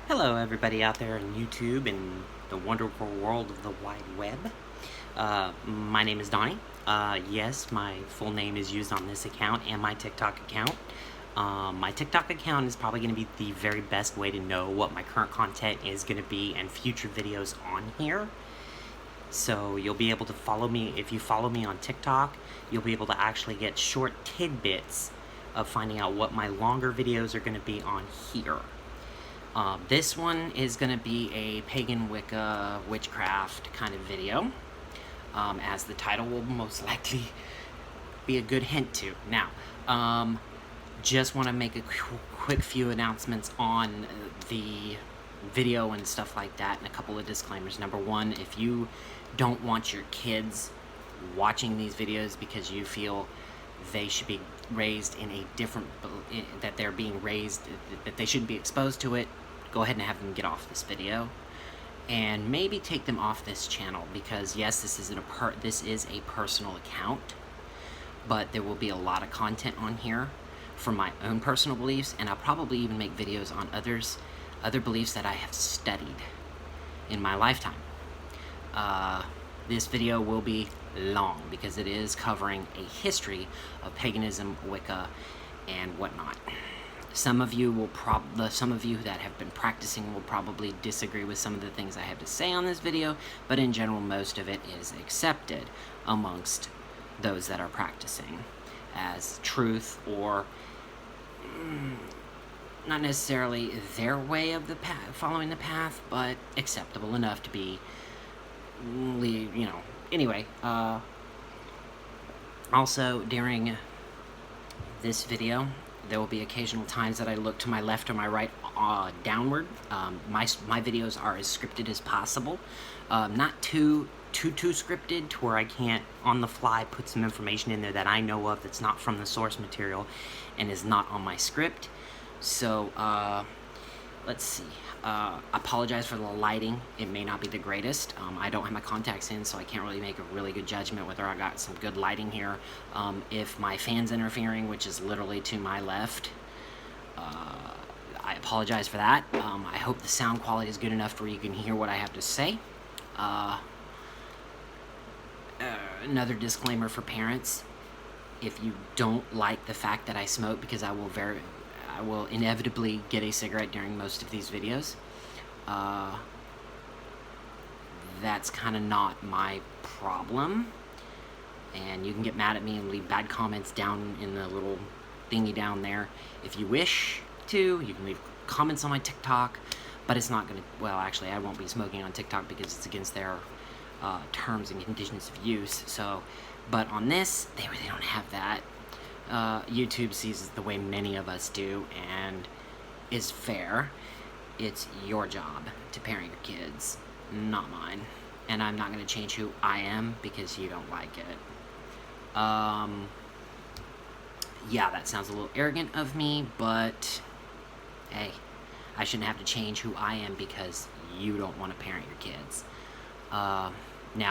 Hello, everybody out there on YouTube and the wonderful world of the wide web. My name is Donnie. Yes, my full name is used on this account and my TikTok account. My TikTok account is probably going to be the very best way to know what my current content is going to be and future videos on here. So you'll be able to follow me. If you follow me on TikTok, you'll be able to actually get short tidbits of finding out what my longer videos are going to be on here. This one is going to be a pagan Wicca witchcraft kind of video, as the title will most likely be a good hint to. Now, just want to make a quick few announcements on the video and stuff like that, and a couple of disclaimers. Number one, if you don't want your kids watching these videos because you feel they should be raised in a different, that they're being raised, that they shouldn't be exposed to it, go ahead and have them get off this video, and maybe take them off this channel, because yes, this is a personal account, but there will be a lot of content on here from my own personal beliefs, and I'll probably even make videos on other beliefs that I have studied in my lifetime. This video will be long because it is covering a history of paganism, Wicca, and whatnot. Some of you that have been practicing will probably disagree with some of the things I have to say on this video, but in general, most of it is accepted amongst those that are practicing as truth, or not necessarily their way of the path, following the path, but acceptable enough to be, Anyway, also during this video, there will be occasional times that I look to my left or my right, downward. My videos are as scripted as possible, not too scripted to where I can't on the fly put some information in there that I know of that's not from the source material and is not on my script. So let's see. Apologize for the lighting. It may not be the greatest. I don't have my contacts in, so I can't really make a really good judgment whether I got some good lighting here. If my fan's interfering, which is literally to my left, I apologize for that. I hope the sound quality is good enough where you can hear what I have to say. Another disclaimer for parents: if you don't like the fact that I smoke, because I will inevitably get a cigarette during most of these videos, that's kind of not my problem, and you can get mad at me and leave bad comments down in the little thingy down there. If you wish to, you can leave comments on my TikTok, but it's not going to, well, actually, I won't be smoking on TikTok because it's against their terms and conditions of use, so, but on this, they really don't have that. YouTube sees it the way many of us do, and is fair. It's your job to parent your kids, not mine. And I'm not going to change who I am because you don't like it. Yeah, that sounds a little arrogant of me, but hey, I shouldn't have to change who I am because you don't want to parent your kids. Now,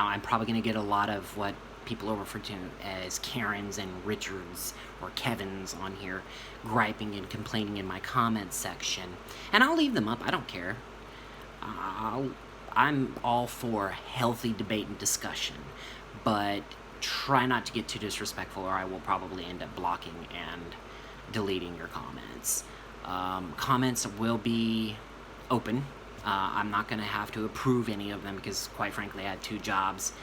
I'm probably going to get a lot of what people are referred to as Karens and Richards or Kevins on here griping and complaining in my comments section, and I'll leave them up. I don't care. I'm all for healthy debate and discussion, but try not to get too disrespectful, or I will probably end up blocking and deleting your comments. Comments will be open. I'm not going to have to approve any of them because, quite frankly, I had 2 jobs.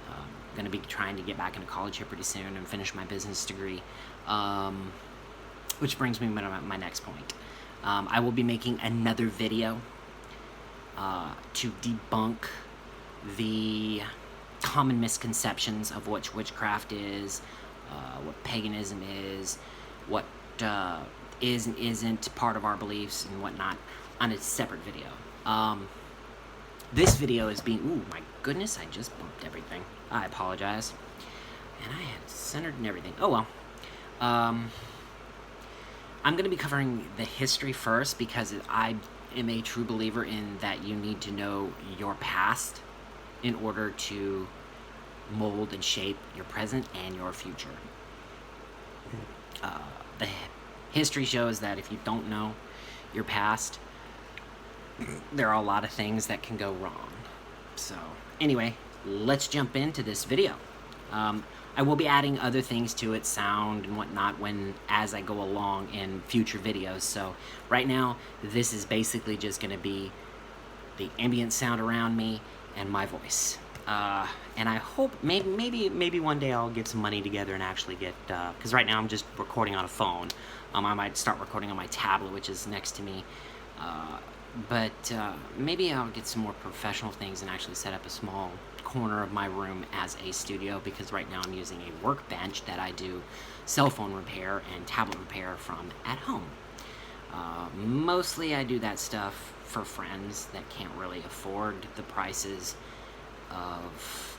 I'm going to be trying to get back into college here pretty soon and finish my business degree, which brings me to my next point. I will be making another video to debunk the common misconceptions of what witchcraft is, what paganism is, what is and isn't part of our beliefs and whatnot, on a separate video. This video is being, ooh, my goodness, I just bumped everything. I apologize. And I had it centered and everything. Oh well. I'm going to be covering the history first because I am a true believer in that you need to know your past in order to mold and shape your present and your future. The history shows that if you don't know your past, there are a lot of things that can go wrong. So anyway, let's jump into this video. I will be adding other things to it, sound and whatnot, as I go along in future videos. So right now, this is basically just going to be the ambient sound around me and my voice. And I hope maybe one day I'll get some money together and actually get, because right now I'm just recording on a phone. I might start recording on my tablet, which is next to me. But maybe I'll get some more professional things and actually set up a small corner of my room as a studio, because right now I'm using a workbench that I do cell phone repair and tablet repair from at home. Mostly I do that stuff for friends that can't really afford the prices of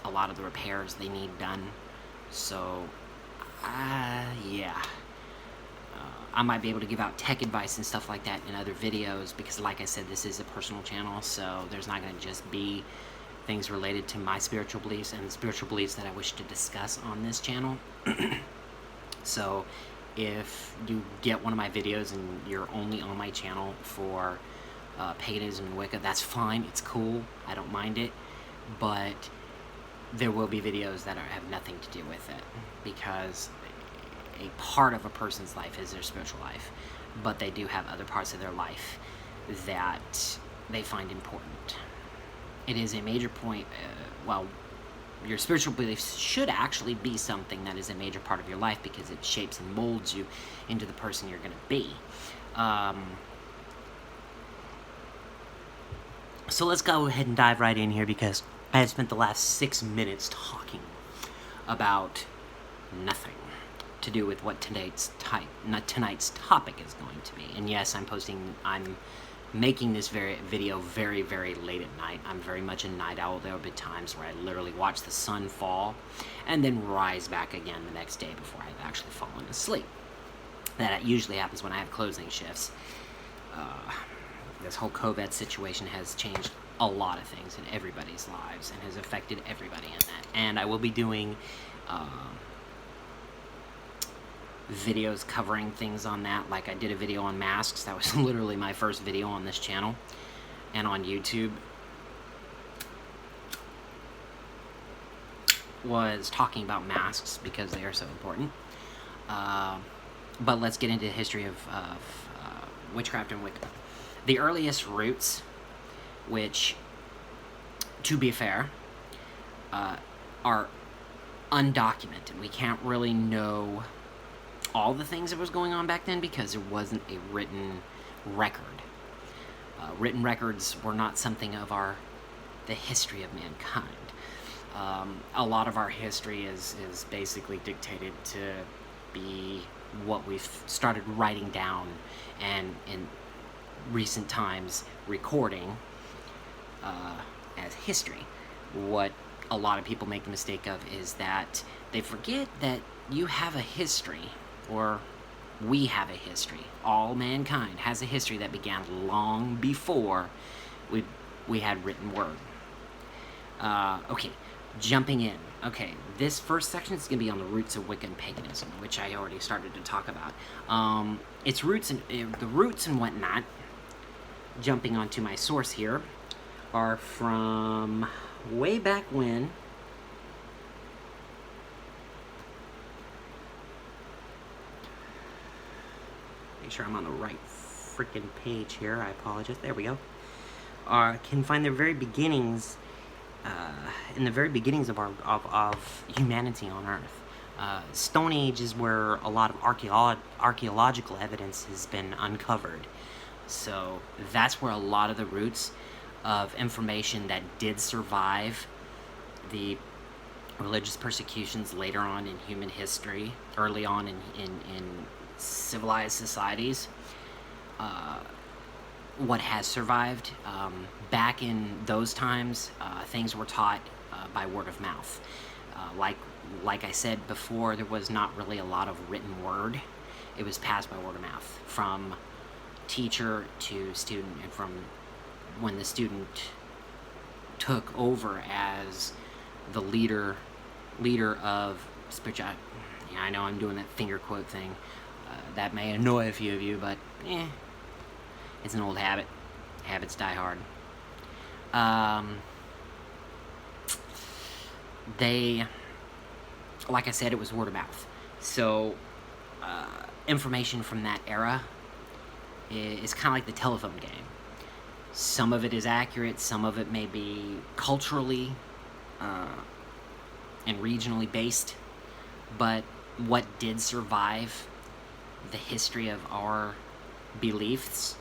a lot of the repairs they need done. So yeah, I might be able to give out tech advice and stuff like that in other videos, because like I said, this is a personal channel, so there's not going to just be things related to my spiritual beliefs and the spiritual beliefs that I wish to discuss on this channel. So if you get one of my videos and you're only on my channel for paganism and Wicca, that's fine, it's cool, I don't mind it, but there will be videos that have nothing to do with it, because a part of a person's life is their spiritual life, but they do have other parts of their life that they find important. It is a major point, well, your spiritual beliefs should actually be something that is a major part of your life, because it shapes and molds you into the person you're going to be. So let's go ahead and dive right in here, because I have spent the last 6 minutes talking about nothing to do with what tonight's topic is going to be. And yes, I'm making this video very, very late at night. I'm very much a night owl. There will be times where I literally watch the sun fall and then rise back again the next day before I've actually fallen asleep. That usually happens when I have closing shifts. This whole COVID situation has changed a lot of things in everybody's lives and has affected everybody in that. And I will be doing videos covering things on that, like I did a video on masks. That was literally my first video on this channel and on YouTube, was talking about masks because they are so important. But let's get into the history of witchcraft and Wicca. The earliest roots, which, to be fair, are undocumented. We can't really know all the things that was going on back then because there wasn't a written record. Written records were not something of the history of mankind. A lot of our history is basically dictated to be what we've started writing down and in recent times recording as history. What a lot of people make the mistake of is that they forget that you have a history, or we have a history. All mankind has a history that began long before we had written word. Okay, jumping in. Okay, this first section is going to be on the roots of Wiccan paganism, which I already started to talk about. Its roots and the roots and whatnot, jumping onto my source here, are from way back when. Make sure I'm on the right freaking page here. I apologize. There we go. Can find their very beginnings in the very beginnings of humanity on Earth. Stone Age is where a lot of archaeological evidence has been uncovered. So that's where a lot of the roots of information that did survive the religious persecutions later on in human history, early on in civilized societies, what has survived. Back in those times, things were taught by word of mouth. Like I said before, there was not really a lot of written word. It was passed by word of mouth, from teacher to student, and from when the student took over as the leader of spiritual. Yeah, I know I'm doing that finger quote thing. That may annoy a few of you, but It's an old habit. Habits die hard. Like I said, it was word of mouth. So, information from that era is kind of like the telephone game. Some of it is accurate, some of it may be culturally and regionally based, but what did survive the history of our beliefs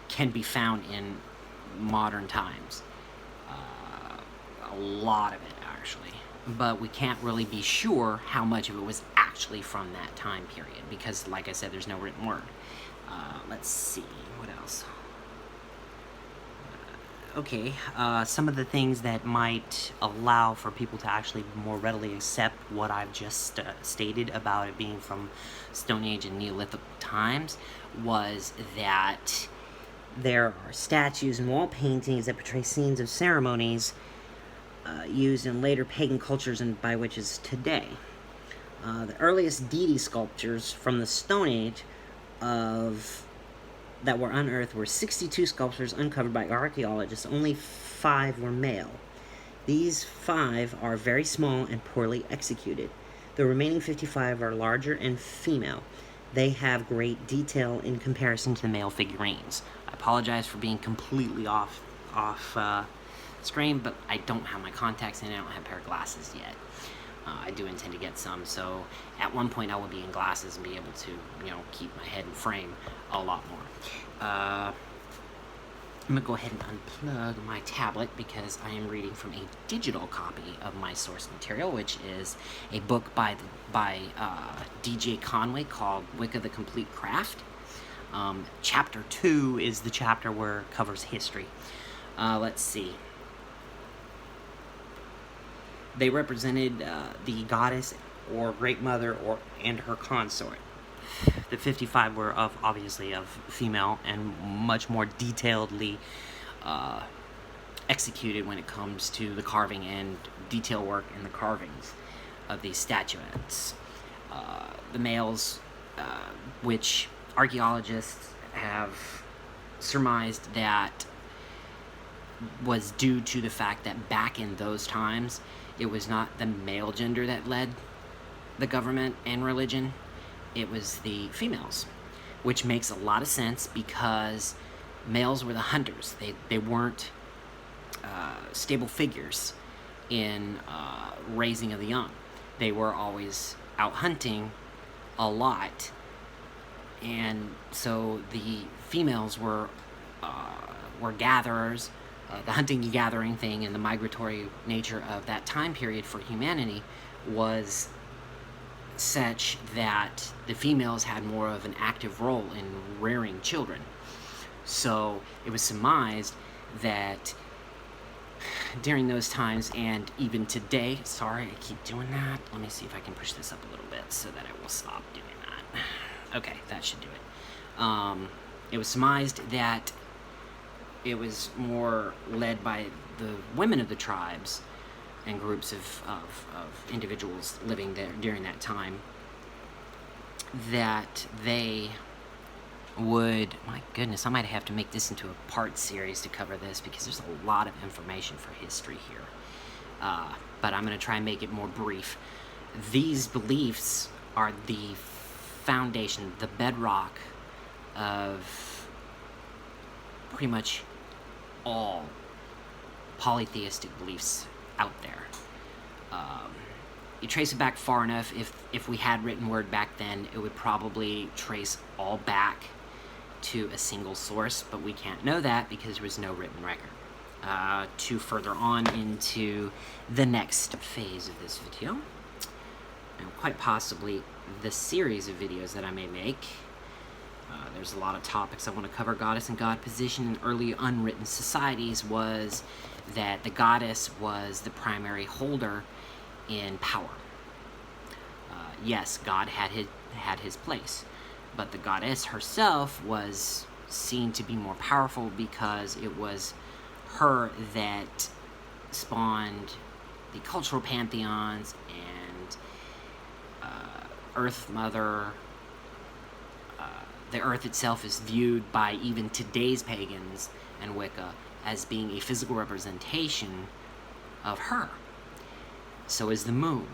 can be found in modern times. A lot of it, actually. But we can't really be sure how much of it was actually from that time period, because, like I said, there's no written word. Let's see, what else? Okay, some of the things that might allow for people to actually more readily accept what I've just stated about it being from Stone Age and Neolithic times was that there are statues and wall paintings that portray scenes of ceremonies used in later pagan cultures and by witches today. The earliest deity sculptures from the Stone Age that were unearthed were 62 sculptures uncovered by archaeologists. Only 5 were male. These 5 are very small and poorly executed. The remaining 55 are larger and female. They have great detail in comparison to the male figurines. I apologize for being completely off screen, but I don't have my contacts in. I don't have a pair of glasses yet. I do intend to get some, so at one point I will be in glasses and be able to, keep my head in frame a lot more. I'm going to go ahead and unplug my tablet because I am reading from a digital copy of my source material, which is a book by D.J. Conway called Wicca the Complete Craft. Chapter 2 is the chapter where it covers history. Let's see. They represented the goddess or great mother and her consort. The 55 were obviously of female and much more detailedly executed when it comes to the carving and detail work in the carvings of these statuettes. The males, which archaeologists have surmised that was due to the fact that back in those times, it was not the male gender that led the government and religion, it was the females, which makes a lot of sense because males were the hunters. They weren't stable figures in raising of the young. They were always out hunting a lot, and so the females were gatherers. The hunting and gathering thing and the migratory nature of that time period for humanity was such that the females had more of an active role in rearing children. So it was surmised that during those times and even today, sorry, I keep doing that. Let me see if I can push this up a little bit so that I will stop doing that. Okay, that should do it. It was surmised that it was more led by the women of the tribes and groups of individuals living there during that time, that they would, my goodness, I might have to make this into a part series to cover this because there's a lot of information for history here. But I'm going to try and make it more brief. These beliefs are the foundation, the bedrock of pretty much all polytheistic beliefs out there. You trace it back far enough, if we had written word back then, it would probably trace all back to a single source, but we can't know that because there was no written record. To further on into the next phase of this video, and quite possibly the series of videos that I may make. There's a lot of topics I want to cover. Goddess and god position in early unwritten societies was that the goddess was the primary holder in power. Yes, God had his place, but the goddess herself was seen to be more powerful because it was her that spawned the cultural pantheons and Earth Mother, the earth itself is viewed by even today's pagans and Wicca as being a physical representation of her. So is the moon.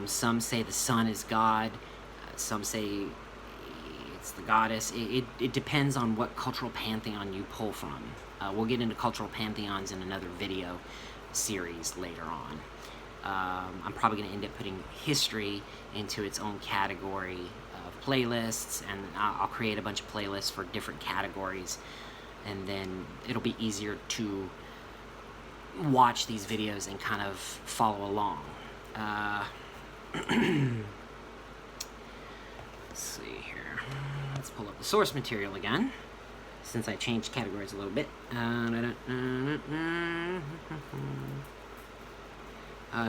Some say the sun is God. Some say it's the goddess. It depends on what cultural pantheon you pull from. We'll get into cultural pantheons in another video series later on. I'm probably going to end up putting history into its own category of playlists, and I'll create a bunch of playlists for different categories, and then it'll be easier to watch these videos and kind of follow along. Let's see here. Let's pull up the source material again, since I changed categories a little bit.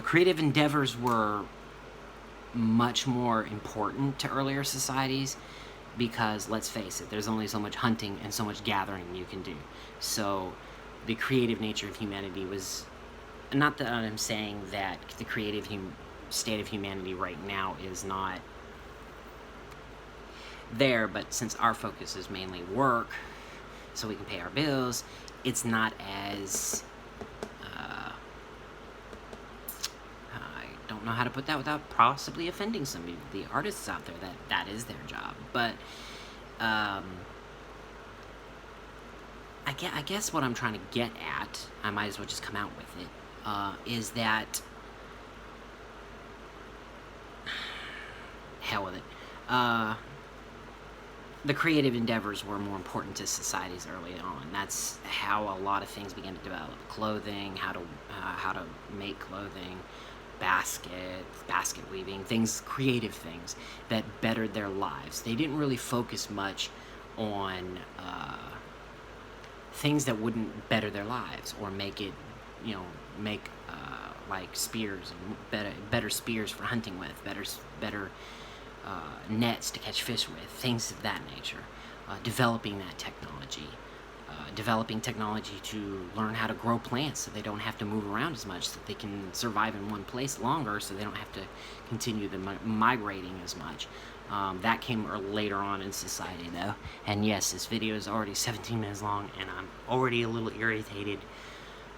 Creative endeavors were much more important to earlier societies because, let's face it, there's only so much hunting and so much gathering you can do. So the creative nature of humanity was, not that I'm saying that the creative state of humanity right now is not there, but since our focus is mainly work, so we can pay our bills, it's not as, I don't know how to put that without possibly offending some of the artists out there that is their job, but I guess what I'm trying to get at, I might as well just come out with it, is that, hell with it, the creative endeavors were more important to societies early on. That's how a lot of things began to develop. Clothing, how to make clothing, basket weaving, creative things that bettered their lives. They didn't really focus much on things that wouldn't better their lives or make it, like spears and better spears for hunting with, better nets to catch fish with, things of that nature. Developing that technology. Developing technology to learn how to grow plants so they don't have to move around as much, so they can survive in one place longer, so they don't have to continue the migrating as much. That came later on in society, though. And yes, this video is already 17 minutes long, and I'm already a little irritated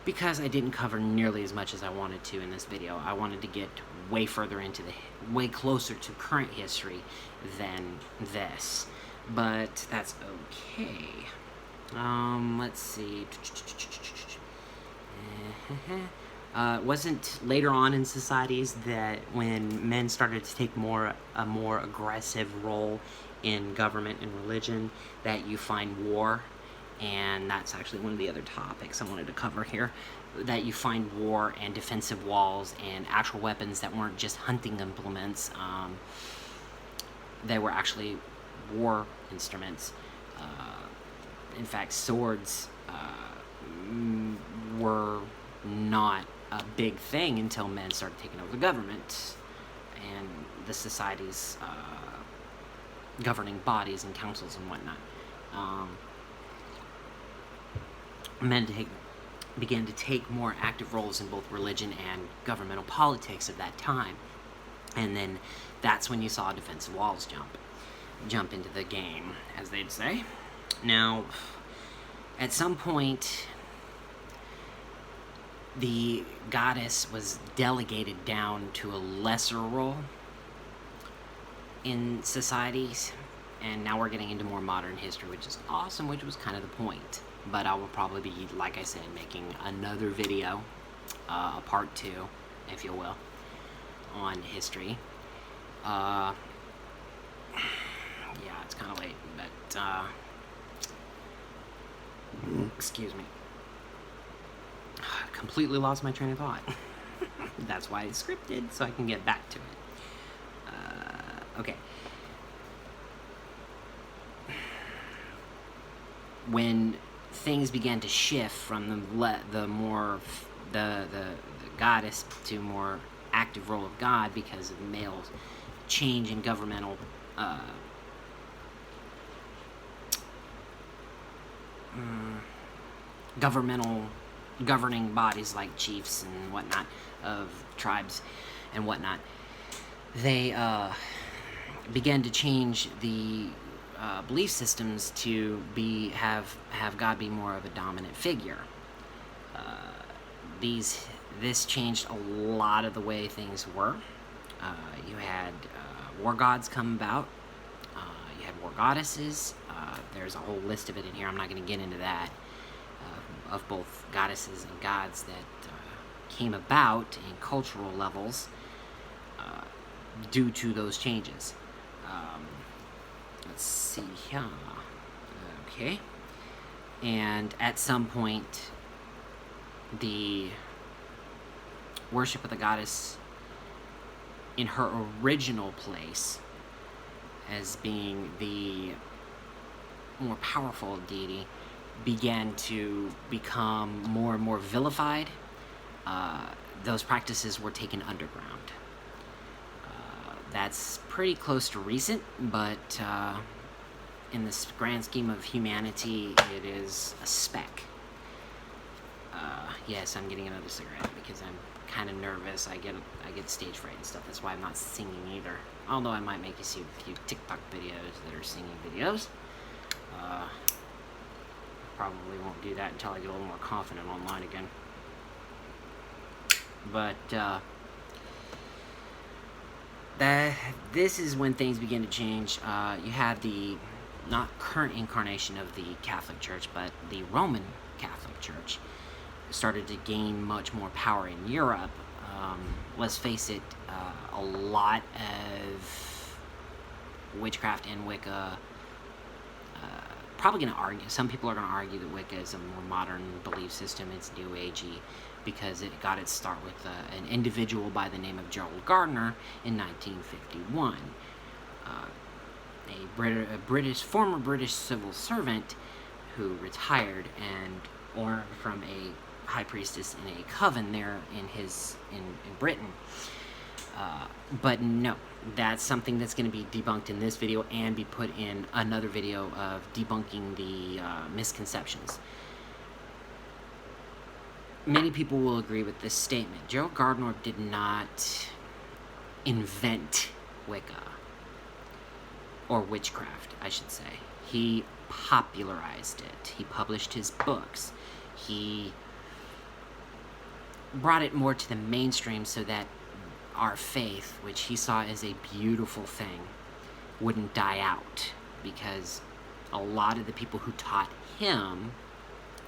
because I didn't cover nearly as much as I wanted to in this video. I wanted to get way further into way closer to current history than this, but that's okay. Let's see. It wasn't later on in societies that when men started to take a more aggressive role in government and religion that you find war, and that's actually one of the other topics I wanted to cover here, that you find war and defensive walls and actual weapons that weren't just hunting implements. They were actually war instruments. In fact, swords were not a big thing until men started taking over the government and the society's governing bodies and councils and whatnot. Men began to take more active roles in both religion and governmental politics at that time. And then that's when you saw defensive walls jump into the game, as they'd say. Now, at some point, the goddess was delegated down to a lesser role in societies, and now we're getting into more modern history, which is awesome, which was kind of the point. But I will probably be, like I said, making another video, a part 2, if you will, on history. Yeah, it's kind of late, but, excuse me. I completely lost my train of thought. That's why it's scripted, so I can get back to it. Okay. When things began to shift from the goddess to more active role of God because of male change in governmental governing bodies like chiefs and whatnot of tribes and whatnot, they began to change the belief systems to have God be more of a dominant figure. This changed a lot of the way things were. You had war gods come about. You had war goddesses. There's a whole list of it in here. I'm not going to get into that. Of both goddesses and gods that came about in cultural levels due to those changes. Let's see here. Okay. And at some point, the worship of the goddess in her original place as being the more powerful deity began to become more and more vilified. Those practices were taken underground. That's pretty close to recent, but in this grand scheme of humanity, it is a speck. Yes, I'm getting another cigarette because I'm kind of nervous. I get stage fright and stuff. That's why I'm not singing either. Although I might make you see a few TikTok videos that are singing videos. Probably won't do that until I get a little more confident online again. But this is when things begin to change. You have the not current incarnation of the Catholic Church, but the Roman Catholic Church started to gain much more power in Europe. Let's face it, a lot of witchcraft and Wicca, probably going to argue, some people are going to argue that Wicca is a more modern belief system. It's New Agey because it got its start with an individual by the name of Gerald Gardner in 1951. A former British civil servant who retired and learned from a high priestess in a coven there in Britain. But no, that's something that's going to be debunked in this video and be put in another video of debunking the misconceptions. Many people will agree with this statement. Gerald Gardner did not invent Wicca, or witchcraft, I should say. He popularized it. He published his books. He brought it more to the mainstream so that our faith, which he saw as a beautiful thing, wouldn't die out, because a lot of the people who taught him,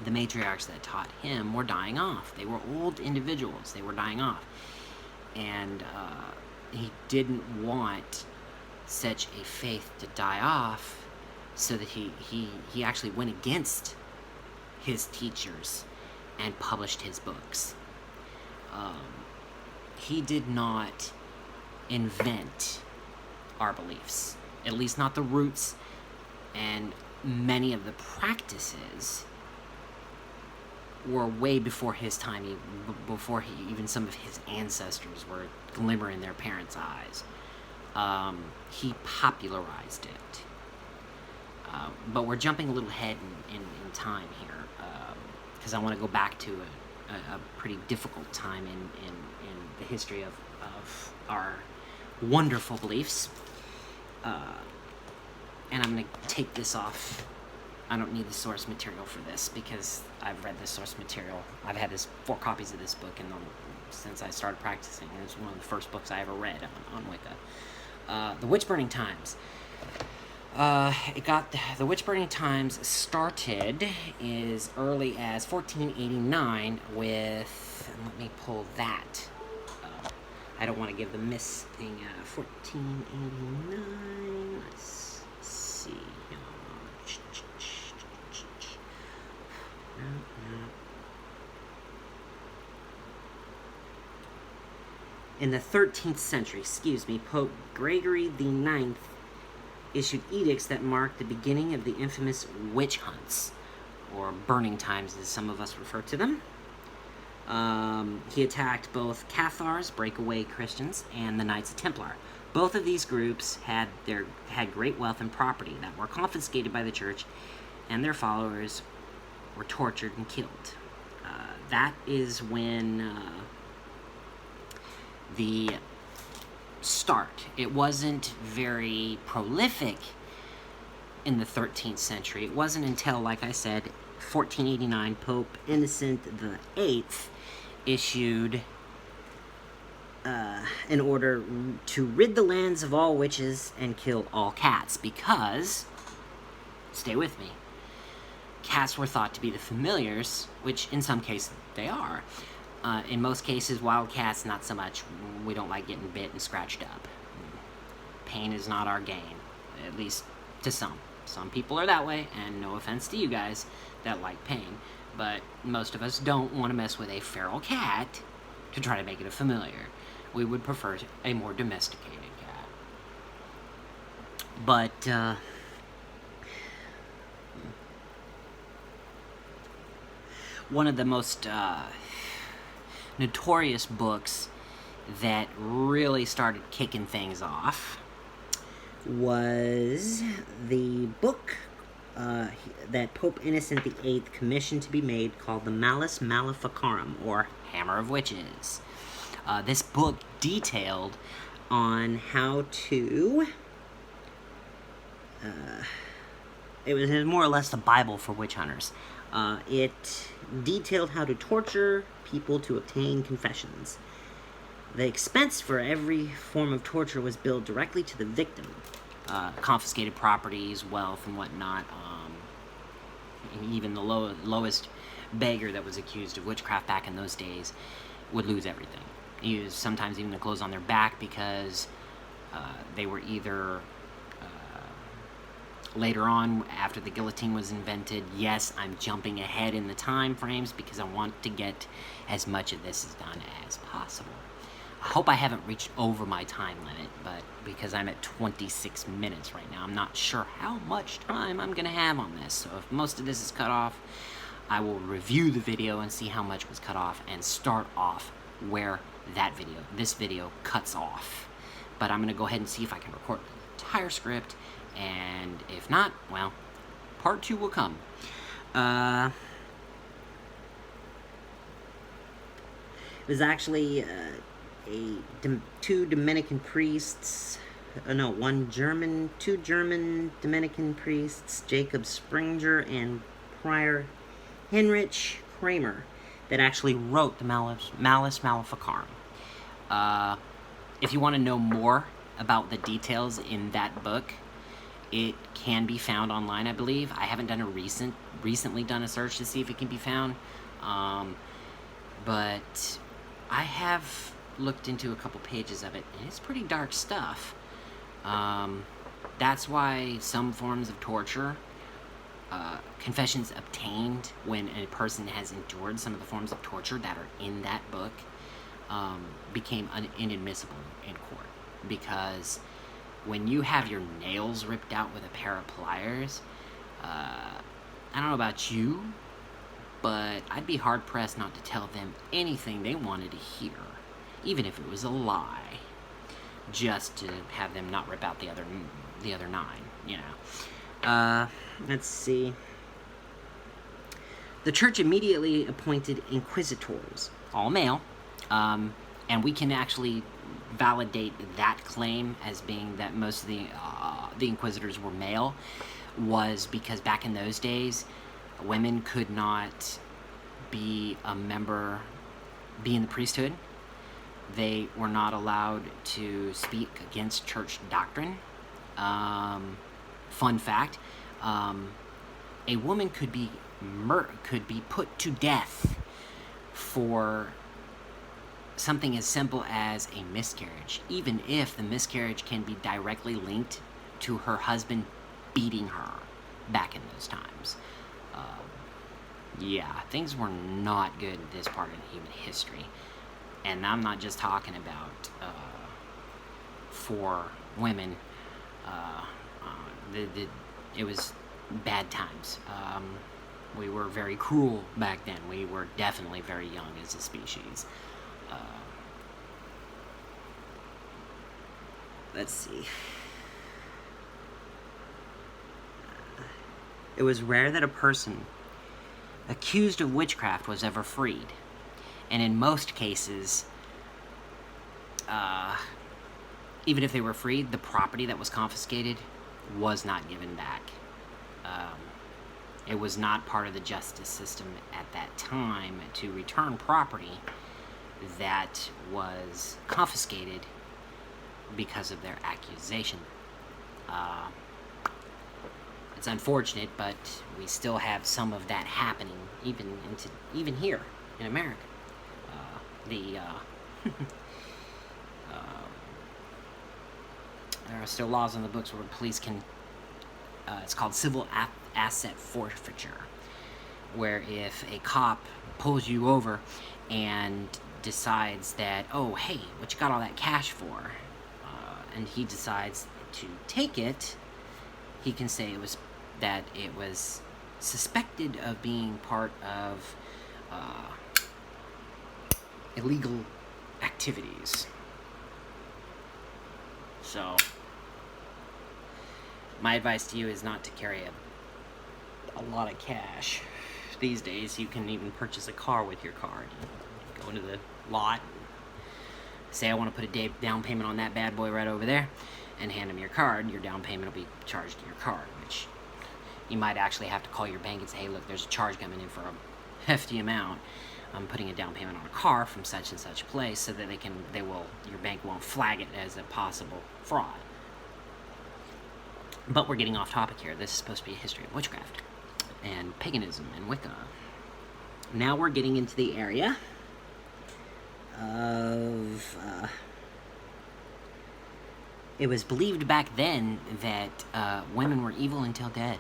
the matriarchs that taught him, were dying off. They were old individuals. They were dying off. And he didn't want such a faith to die off, so that he actually went against his teachers and published his books. He did not invent our beliefs, at least not the roots, and many of the practices were way before his time, before even some of his ancestors were glimmer in their parents' eyes. He popularized it. But we're jumping a little ahead in time here, because I want to go back to a pretty difficult time in the history of our wonderful beliefs. And I'm going to take this off. I don't need the source material for this because I've read the source material. I've had 4 copies of this book since I started practicing. It was one of the first books I ever read on Wicca. The Witch-Burning Times. The Witch-Burning Times started as early as 1489 with, let me pull that. I don't want to give the miss thing, 1489, let's see. In the 13th century, Pope Gregory IX issued edicts that marked the beginning of the infamous witch hunts, or burning times as some of us refer to them. He attacked both Cathars, breakaway Christians, and the Knights Templar. Both of these groups had great wealth and property that were confiscated by the church, and their followers were tortured and killed. That is when the start. It wasn't very prolific in the 13th century. It wasn't until, like I said, 1489, Pope Innocent VIII issued an order to rid the lands of all witches and kill all cats, because, stay with me, cats were thought to be the familiars, which in some cases they are. In most cases, wild cats, not so much. We don't like getting bit and scratched up. Pain is not our game, at least to some. Some people are that way, and no offense to you guys that like pain, but most of us don't want to mess with a feral cat to try to make it a familiar. We would prefer a more domesticated cat. But, one of the most notorious books that really started kicking things off was the book that Pope Innocent VIII commissioned to be made, called the Malleus Maleficarum, or Hammer of Witches. This book detailed on how to... it was more or less the Bible for witch hunters. It detailed how to torture people to obtain confessions. The expense for every form of torture was billed directly to the victim. Confiscated properties, wealth, and whatnot. And even the lowest beggar that was accused of witchcraft back in those days would lose everything. Sometimes even the clothes on their back, because they were either... later on, after the guillotine was invented, yes, I'm jumping ahead in the time frames because I want to get as much of this done as possible. I hope I haven't reached over my time limit, but because I'm at 26 minutes right now, I'm not sure how much time I'm going to have on this. So if most of this is cut off, I will review the video and see how much was cut off and start off where this video cuts off. But I'm going to go ahead and see if I can record the entire script. And if not, well, part 2 will come. It was actually two Dominican priests, two German Dominican priests, Jacob Springer and Prior Heinrich Kramer, that actually wrote the Malleus Maleficarum. If you want to know more about the details in that book, it can be found online, I believe. I haven't done recently done a search to see if it can be found, but I have looked into a couple pages of it, and it's pretty dark stuff. That's why some forms of torture, confessions obtained when a person has endured some of the forms of torture that are in that book, became inadmissible in court, because when you have your nails ripped out with a pair of pliers, I don't know about you, but I'd be hard-pressed not to tell them anything they wanted to hear, even if it was a lie, just to have them not rip out the other 9, you know. Let's see. The church immediately appointed inquisitors, all male, and we can actually validate that claim as being that most of the inquisitors were male, was because back in those days, women could not be in the priesthood. They were not allowed to speak against church doctrine. Fun fact, a woman could be put to death for something as simple as a miscarriage, even if the miscarriage can be directly linked to her husband beating her back in those times. Yeah, things were not good at this part of human history. And I'm not just talking about for women. It was bad times. We were very cruel back then. We were definitely very young as a species. Let's see. It was rare that a person accused of witchcraft was ever freed. And in most cases, even if they were freed, the property that was confiscated was not given back. It was not part of the justice system at that time to return property that was confiscated because of their accusation. It's unfortunate, but we still have some of that happening, even here in America. There are still laws in the books where police can. It's called civil asset forfeiture, where if a cop pulls you over and decides that, oh, hey, what you got all that cash for? And he decides to take it, he can say it was suspected of being part of illegal activities. So, my advice to you is not to carry a lot of cash. These days, you can even purchase a car with your card. Go into the lot, say I want to put a down payment on that bad boy right over there, and hand them your card. Your down payment will be charged to your card, which you might actually have to call your bank and say, hey, look, there's a charge coming in for a hefty amount. I'm putting a down payment on a car from such and such place, so that your bank won't flag it as a possible fraud. But we're getting off topic here. This is supposed to be a history of witchcraft and paganism and Wicca. Now we're getting into the area of it was believed back then that women were evil until dead,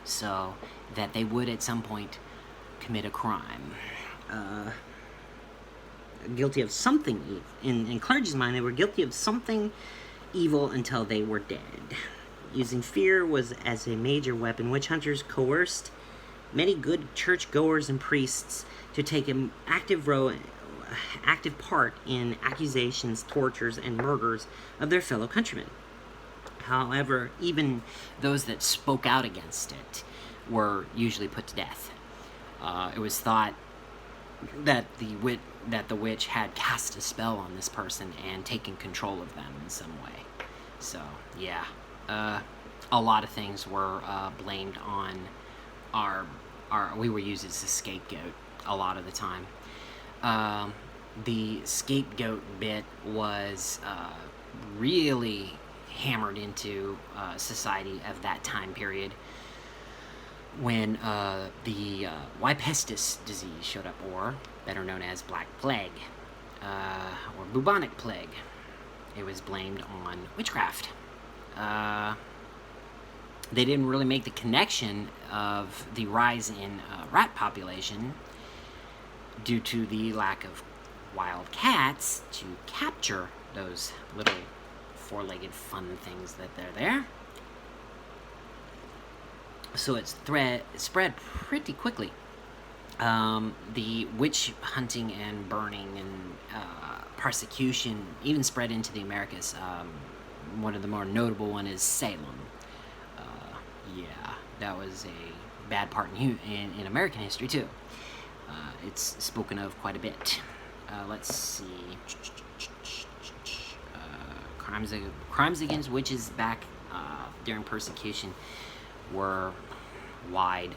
so that they would at some point commit a crime, guilty of something evil. In clergy's mind, they were guilty of something evil until they were dead. Using fear was as a major weapon. Witch hunters coerced many good church-goers and priests to take an active part in accusations, tortures, and murders of their fellow countrymen. However, even those that spoke out against it were usually put to death. It was thought that the witch had cast a spell on this person and taken control of them in some way. So, yeah. A lot of things were blamed on we were used as a scapegoat a lot of the time. The scapegoat bit was really hammered into society of that time period when the Wichitans disease showed up, or better known as Black Plague, or bubonic plague. It was blamed on witchcraft. They didn't really make the connection of the rise in rat population due to the lack of wild cats to capture those little four-legged fun things that they're there. So it spread pretty quickly. The witch hunting and burning and persecution even spread into the Americas. One of the more notable one is Salem. Yeah, that was a bad part in American history too. It's spoken of quite a bit. Let's see. Crimes against witches back during persecution were wide.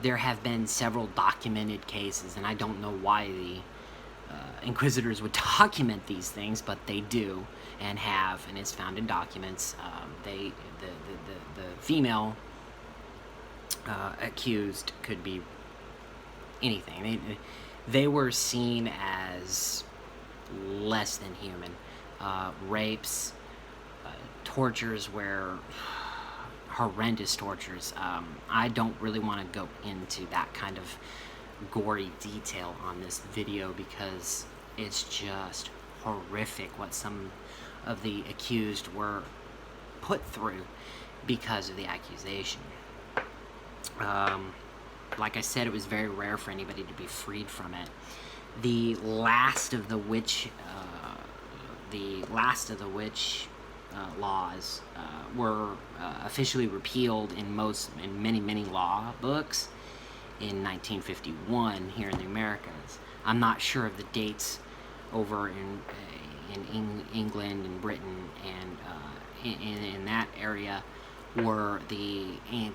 There have been several documented cases, and I don't know why the inquisitors would document these things, but they do and have, and it's found in documents. The female accused could be anything. They were seen as less than human. Rapes, tortures were horrendous tortures. I don't really want to go into that kind of gory detail on this video because it's just horrific what some of the accused were put through because of the accusation. Like I said, it was very rare for anybody to be freed from it. The last of the witch laws were officially repealed in many law books in 1951 here in the Americas. I'm not sure of the dates over in England and Britain and in that area, were the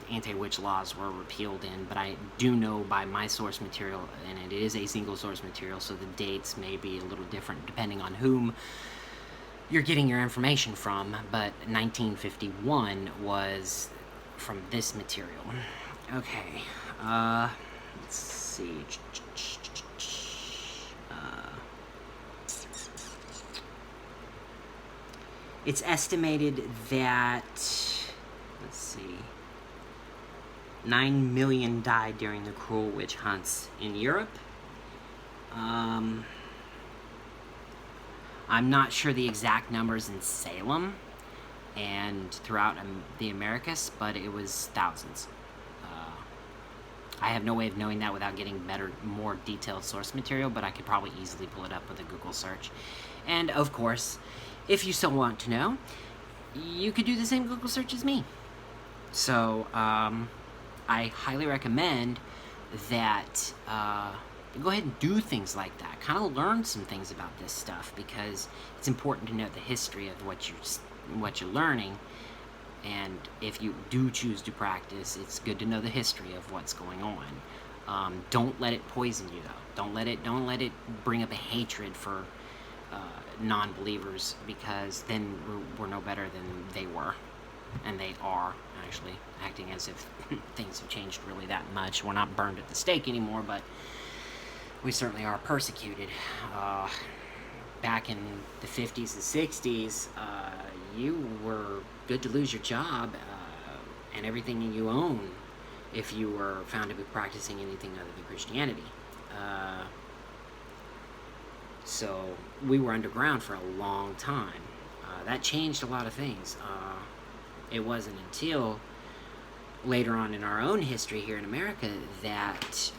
anti-witch laws were repealed in, but I do know by my source material, and it is a single source material, so the dates may be a little different depending on whom you're getting your information from, but 1951 was from this material. Okay, let's see. It's estimated that, let's see, 9 million died during the cruel witch hunts in Europe. I'm not sure the exact numbers in Salem and throughout the Americas, but it was thousands. I have no way of knowing that without getting more detailed source material, but I could probably easily pull it up with a Google search. And of course, if you still want to know, you could do the same Google search as me. So, I highly recommend that go ahead and do things like that. Kind of learn some things about this stuff, because it's important to know the history of what you're learning. And if you do choose to practice, it's good to know the history of what's going on. Don't let it poison you, though. Don't let it bring up a hatred for non-believers, because then we're no better than they were, and they are actually acting as if things have changed really that much. We're not burned at the stake anymore, but we certainly are persecuted. Back in the 50s and 60s, you were good to lose your job and everything you own if you were found to be practicing anything other than Christianity. So we were underground for a long time. That changed a lot of things. It wasn't until later on in our own history here in America that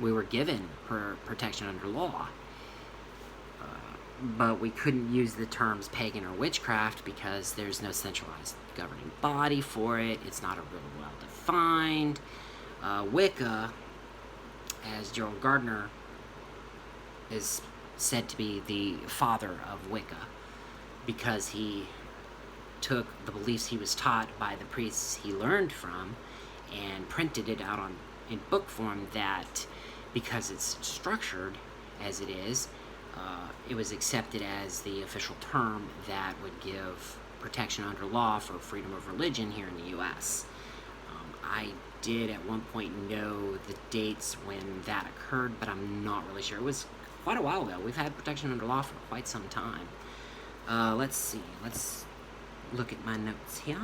we were given protection under law. But we couldn't use the terms pagan or witchcraft because there's no centralized governing body for it. It's not a real well defined. Wicca, as Gerald Gardner is said to be the father of Wicca, because he took the beliefs he was taught by the priests he learned from and printed it out in book form, that because it's structured as it is, it was accepted as the official term that would give protection under law for freedom of religion here in the U.S. I did at one point know the dates when that occurred, but I'm not really sure. It was quite a while ago. We've had protection under law for quite some time. Let's see. Let's look at my notes here.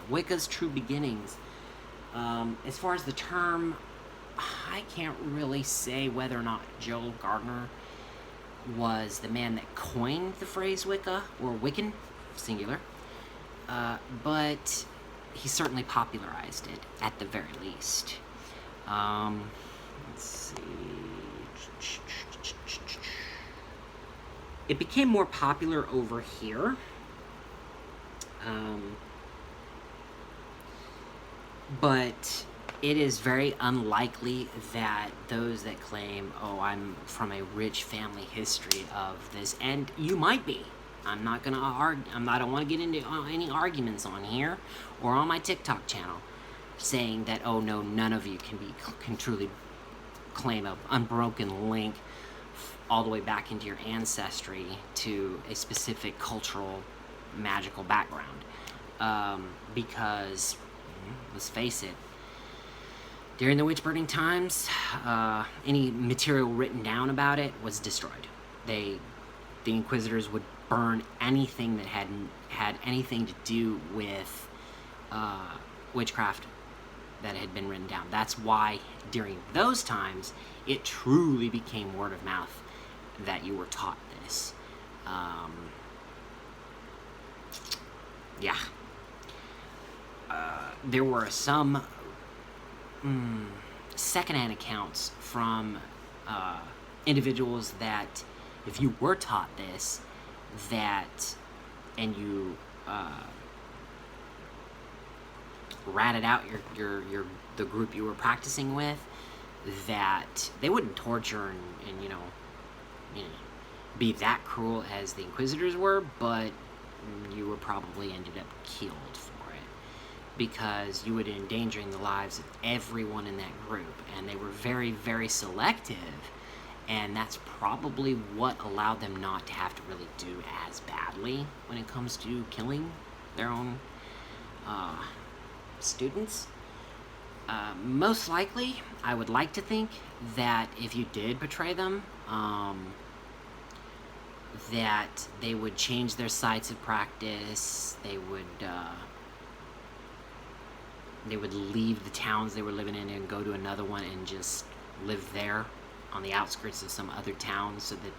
Wicca's true beginnings. As far as the term, I can't really say whether or not Gerald Gardner was the man that coined the phrase Wicca, or Wiccan, singular, but he certainly popularized it, at the very least. Let's see. It became more popular over here. But it is very unlikely that those that claim, oh, I'm from a rich family history of this, and you might be. I'm not gonna argue. I don't want to get into any arguments on here or on my TikTok channel, saying that, oh no, none of you can truly claim an unbroken link all the way back into your ancestry to a specific cultural, magical background, because let's face it. During the witch burning times, any material written down about it was destroyed. The Inquisitors would burn anything that had anything to do with witchcraft that had been written down. That's why during those times it truly became word of mouth that you were taught this. Yeah. There were some secondhand accounts from individuals that, if you were taught this, and you ratted out the group you were practicing with, that they wouldn't torture and be that cruel as the Inquisitors were, but you were probably ended up killed for it, because you would be endangering the lives of everyone in that group, and they were very, very selective, and that's probably what allowed them not to have to really do as badly when it comes to killing their own students. Most likely, I would like to think that if you did betray them, that they would change their sites of practice. They would leave the towns they were living in and go to another one and just live there on the outskirts of some other town, so that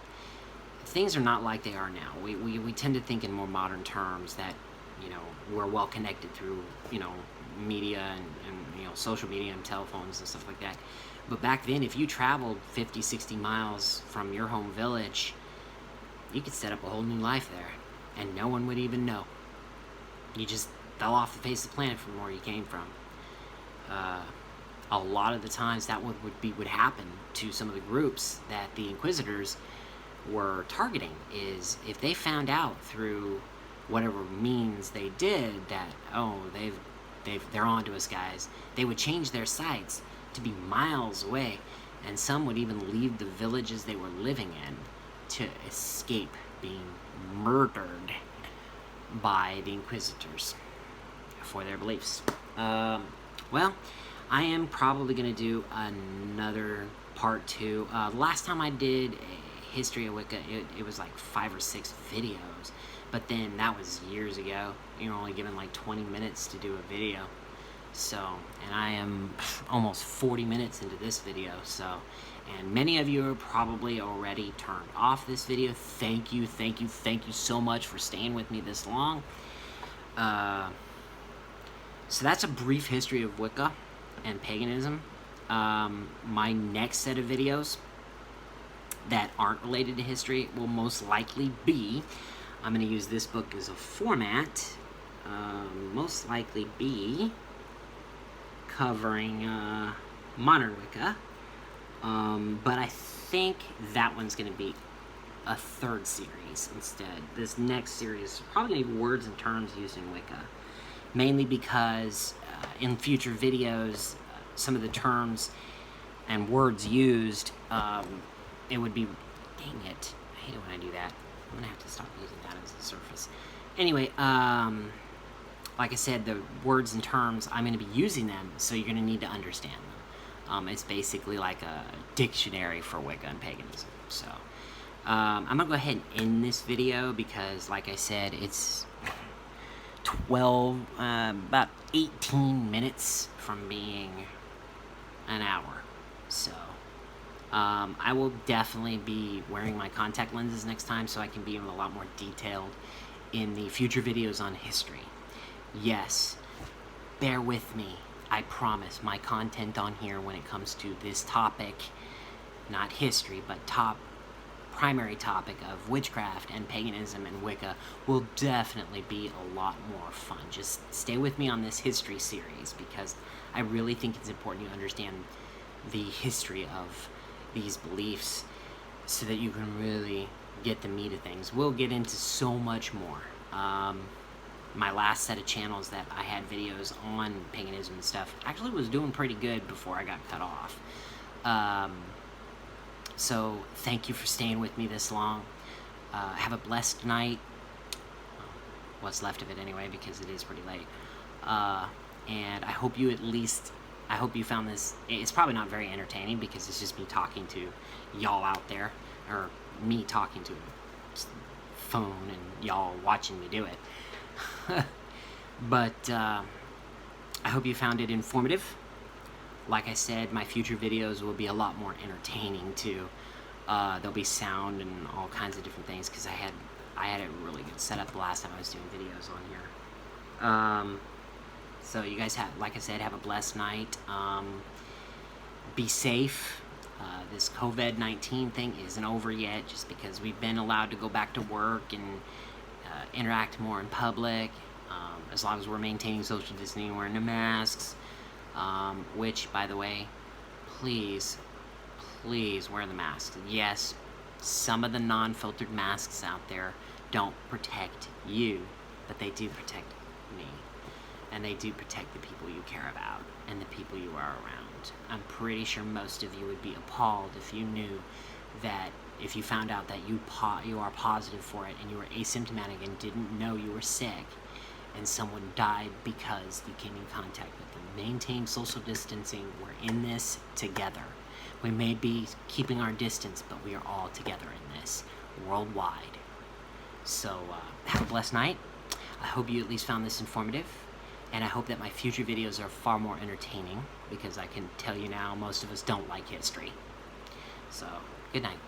things are not like they are now. We tend to think in more modern terms that, you know, we're well connected through, you know, media and you know, social media and telephones and stuff like that. But back then, if you traveled 50, 60 miles from your home village, you could set up a whole new life there, and no one would even know. You just fell off the face of the planet from where you came from. A lot of the times that would happen to some of the groups that the Inquisitors were targeting, is if they found out through whatever means they did that, oh, they're onto us, guys, they would change their sites to be miles away, and some would even leave the villages they were living in to escape being murdered by the Inquisitors for their beliefs. Well, I am probably going to do another part 2. Last time I did a history of Wicca, it was like 5 or 6 videos, but then that was years ago. You're only given like 20 minutes to do a video. So, and I am almost 40 minutes into this video, so, and many of you are probably already turned off this video. Thank you so much for staying with me this long. So that's a brief history of Wicca and paganism. My next set of videos that aren't related to history will most likely be, I'm going to use this book as a format, most likely be covering modern Wicca, but I think that one's going to be a 3rd series instead. This next series is probably going to be words and terms used in Wicca, mainly because in future videos, some of the terms and words used, it would be, dang it, I hate it when I do that. I'm going to have to stop using that as a surface. Anyway, like I said, the words and terms, I'm going to be using them, so you're going to need to understand them. It's basically like a dictionary for Wicca and paganism. So, I'm going to go ahead and end this video because, like I said, it's about 18 minutes from being an hour. So, I will definitely be wearing my contact lenses next time so I can be a lot more detailed in the future videos on history. Yes, bear with me. I promise my content on here when it comes to this topic, not history, but primary topic of witchcraft and paganism and Wicca, will definitely be a lot more fun. Just stay with me on this history series because I really think it's important you understand the history of these beliefs so that you can really get the meat of things. We'll get into so much more. My last set of channels that I had videos on paganism and stuff actually was doing pretty good before I got cut off. So thank you for staying with me this long. Have a blessed night. What's left of it anyway, because it is pretty late. And I hope you found this, it's probably not very entertaining because it's just me talking to y'all out there, or me talking to a phone and y'all watching me do it. But I hope you found it informative. Like I said, my future videos will be a lot more entertaining too. There'll be sound and all kinds of different things because I had it really good set up the last time I was doing videos on here. So you guys have, like I said, have a blessed night. Be safe. This COVID-19 thing isn't over yet, just because we've been allowed to go back to work and interact more in public, as long as we're maintaining social distancing and wearing the masks, which, by the way, please wear the masks. Yes, some of the non-filtered masks out there don't protect you, but they do protect me. And they do protect the people you care about and the people you are around. I'm pretty sure most of you would be appalled if you knew that, if you found out that you are positive for it and you were asymptomatic and didn't know you were sick, and someone died because you came in contact with them. Maintain social distancing. We're in this together. We may be keeping our distance, but we are all together in this worldwide. So have a blessed night. I hope you at least found this informative, and I hope that my future videos are far more entertaining, because I can tell you now most of us don't like history. So good night.